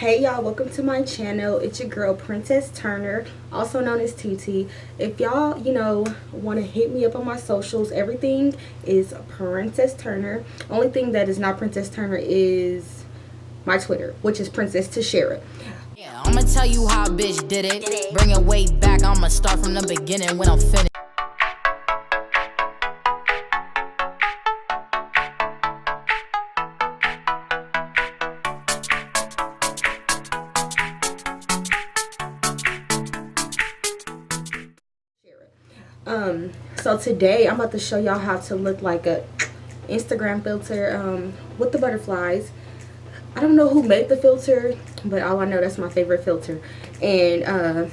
Hey y'all, welcome to my channel. It's your girl Princess Turner, also known as TT. If y'all, want to hit me up on my socials, everything is Princess Turner. Only thing that is not Princess Turner is my Twitter, which is Princess to share it. Yeah, I'ma tell you how a bitch did it. Bring it way back, I'ma start from the beginning when I'm finished. So today I'm about to show y'all how to look like a Instagram filter with the butterflies. I don't know who made the filter, but all I know, that's my favorite filter. And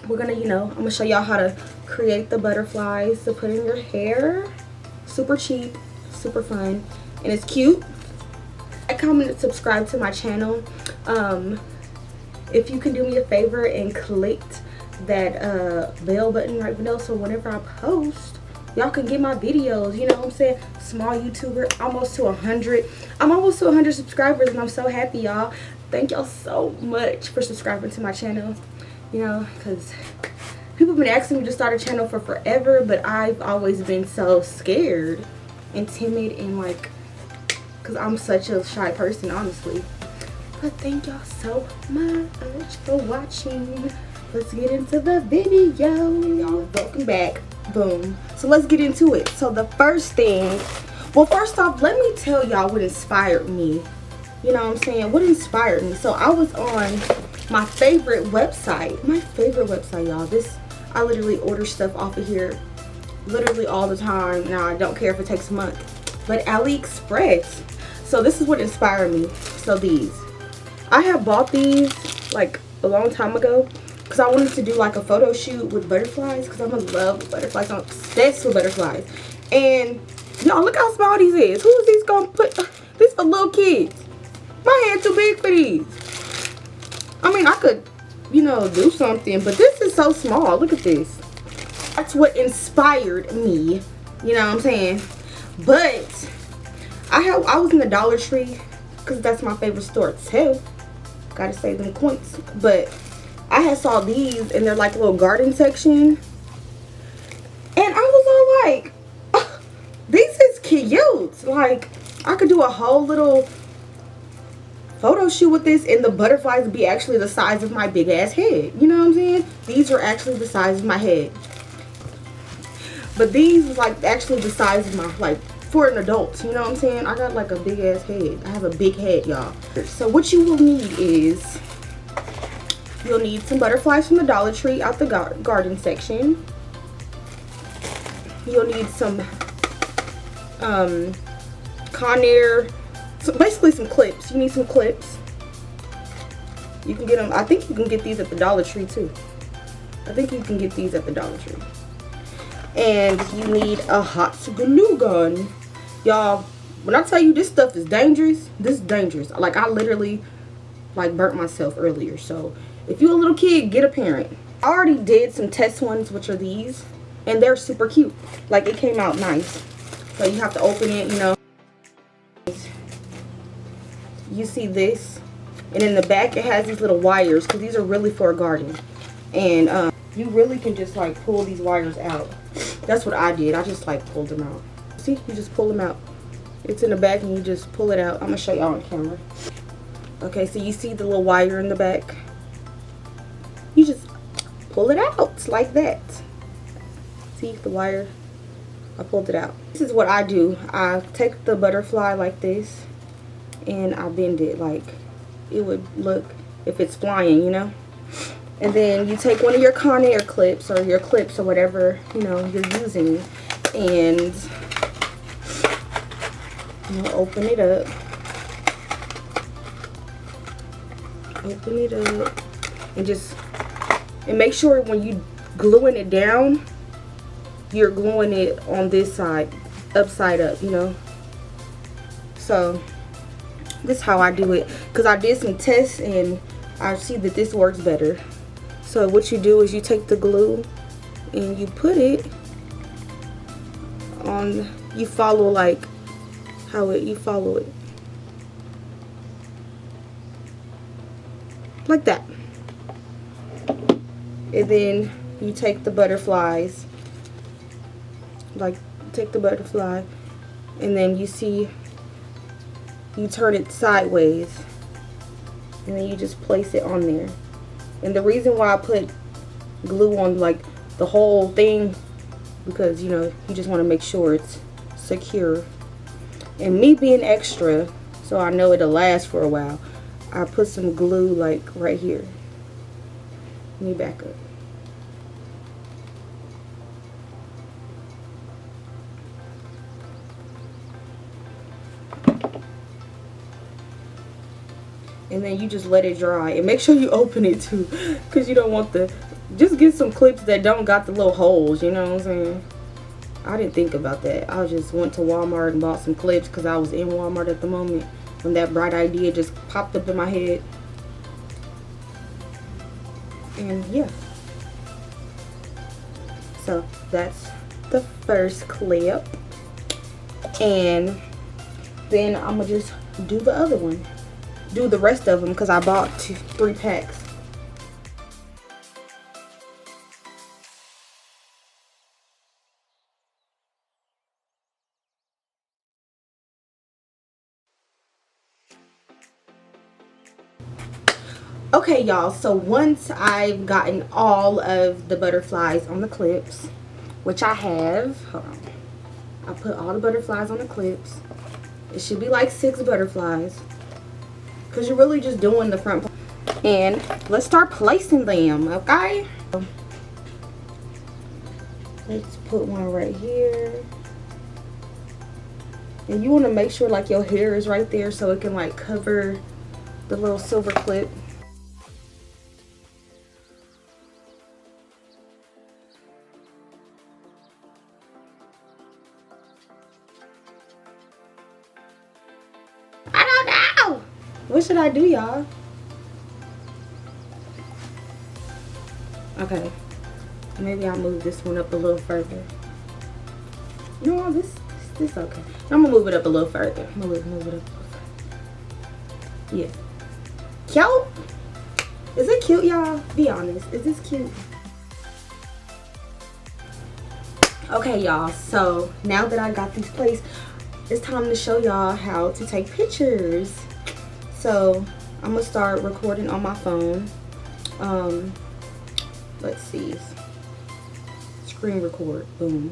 we're gonna, I'm gonna show y'all how to create the butterflies to put in your hair. Super cheap, super fun, and it's cute. Like, comment, and subscribe to my channel. If you can do me a favor and click that bell button right below, so whenever I post, y'all can get my videos. You know what I'm saying? Small YouTuber, almost to 100. I'm almost to 100 subscribers, and I'm so happy, y'all. Thank y'all so much for subscribing to my channel. Because people have been asking me to start a channel for forever, but I've always been so scared and timid, and because I'm such a shy person, honestly. But thank y'all so much for watching. Let's get into the video. Y'all, welcome back. Boom. So let's get into it. So the first thing, well, first off, let me tell y'all what inspired me. You know what I'm saying? What inspired me? So I was on my favorite website. My favorite website, y'all. I literally order stuff off of here literally all the time. Now, I don't care if it takes a month. But AliExpress. So this is what inspired me. So these. I have bought these like a long time ago, because I wanted to do like a photo shoot with butterflies, because I'm in love with butterflies. I'm obsessed with butterflies. And y'all, look how small these is. Who is these gonna put? This for little kids. My hand too big for these. I mean, I could, do something, but this is so small. Look at this. That's what inspired me. You know what I'm saying? But I was in the Dollar Tree, because that's my favorite store too. Gotta save them coins. But I had saw these in their like little garden section, and I was all like, oh, this is cute. Like, I could do a whole little photo shoot with this, and the butterflies would be actually the size of my big ass head. You know what I'm saying? These are actually the size of my head, but these was like actually the size of my, for an adult. You know what I'm saying? I got like a big ass head. I have a big head, y'all. So what you will need is, you'll need some butterflies from the Dollar Tree out the garden section. You'll need some Conair, so basically some clips. You need some clips. You can get them, I think you can get these at the Dollar Tree too. I think you can get these at the Dollar Tree. And you need a hot glue gun. Y'all, when I tell you this stuff is dangerous, this is dangerous. Like, I literally burnt myself earlier. So if you're a little kid, get a parent. I already did some test ones, which are these, and they're super cute. Like, it came out nice. So you have to open it, You see this, and in the back it has these little wires, because these are really for a garden. And you really can just pull these wires out. That's what I did. I just pulled them out. See, you just pull them out. It's in the back, and you just pull it out. I'm gonna show y'all on camera. Okay, so you see the little wire in the back. You just pull it out like that. See the wire? I pulled it out. This is what I do. I take the butterfly like this, and I bend it like it would look if it's flying, And then you take one of your Conair clips, or your clips, or whatever, you're using, and open it up. Open it up, and make sure when you gluing it down, you're gluing it on this side, upside up, So this is how I do it, because I did some tests and I see that this works better. So what you do is you take the glue and you put it on, you follow you follow it. like that. And then you take the butterflies, like take the butterfly, and then you see, you turn it sideways, and then you just place it on there. And the reason why I put glue on like the whole thing, because you know, you just want to make sure it's secure. And me being extra, so I know it'll last for a while, I put some glue like right here. Let me back up. And then you just let it dry, and make sure you open it too, because you don't want the, just get some clips that don't got the little holes, you know what I'm saying? I didn't think about that. I just went to Walmart and bought some clips because I was in Walmart at the moment when that bright idea just popped up in my head. And yeah, so that's the first clip, and then I'm gonna just do the other one, do the rest of them, because I bought 3 packs. Okay y'all, so once I've gotten all of the butterflies on the clips, which I have, hold on, I put all the butterflies on the clips. It should be like 6 butterflies, because you're really just doing the front part. And let's start placing them, okay? Let's put one right here. And you want to make sure like your hair is right there so it can like cover the little silver clip. I don't know. What should I do, y'all? Okay. Maybe I'll move this one up a little further. No, this okay. I'm gonna move it up a little further. I'm gonna move it up a little further. Yeah. Cute? Is it cute, y'all? Be honest. Is this cute? Okay, y'all. So now that I got these placed, it's time to show y'all how to take pictures. So I'm gonna start recording on my phone. Let's see. Screen record. Boom.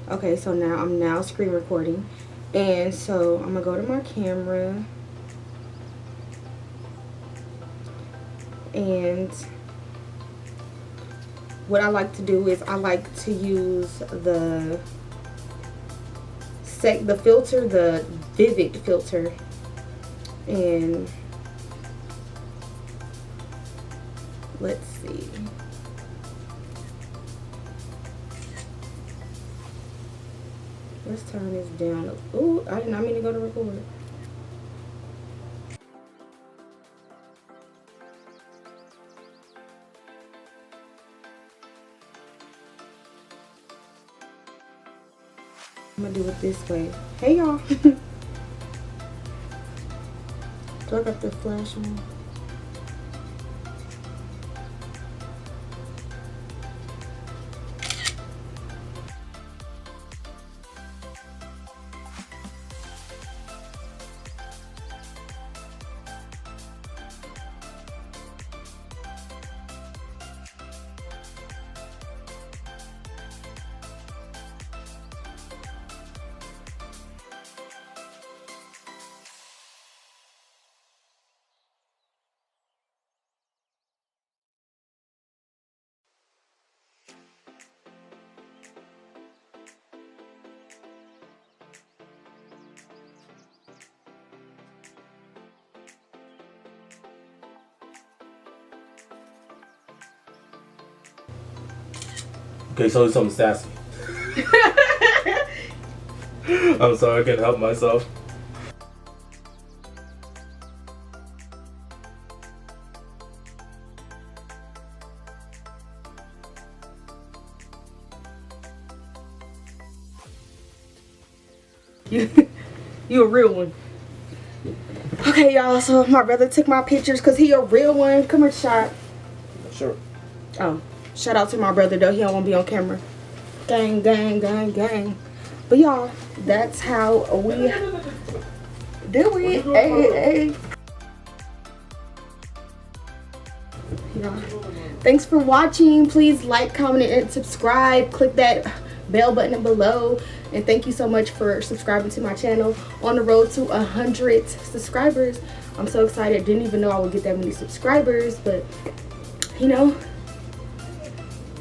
Okay, so now I'm screen recording, and so I'm gonna go to my camera, and what I like to do is I like to use the filter, the Vivid filter, and let's see. Let's turn this down. Ooh, I did not mean to go to record. I'm gonna do it this way. Hey y'all. Do I got the flash on? Okay, so it's something sassy. I'm sorry, I can't help myself. You a real one. Okay, y'all, so my brother took my pictures because he a real one. Come here, shot. Sure. Oh, shout out to my brother, though. He don't want to be on camera. Gang, gang, gang, gang. But, y'all, that's how we do it. Hey, hey. Y'all, thanks for watching. Please like, comment, and subscribe. Click that bell button below. And thank you so much for subscribing to my channel. On the road to 100 subscribers. I'm so excited. Didn't even know I would get that many subscribers. But, you know,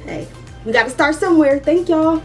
hey, we got to start somewhere. Thank y'all.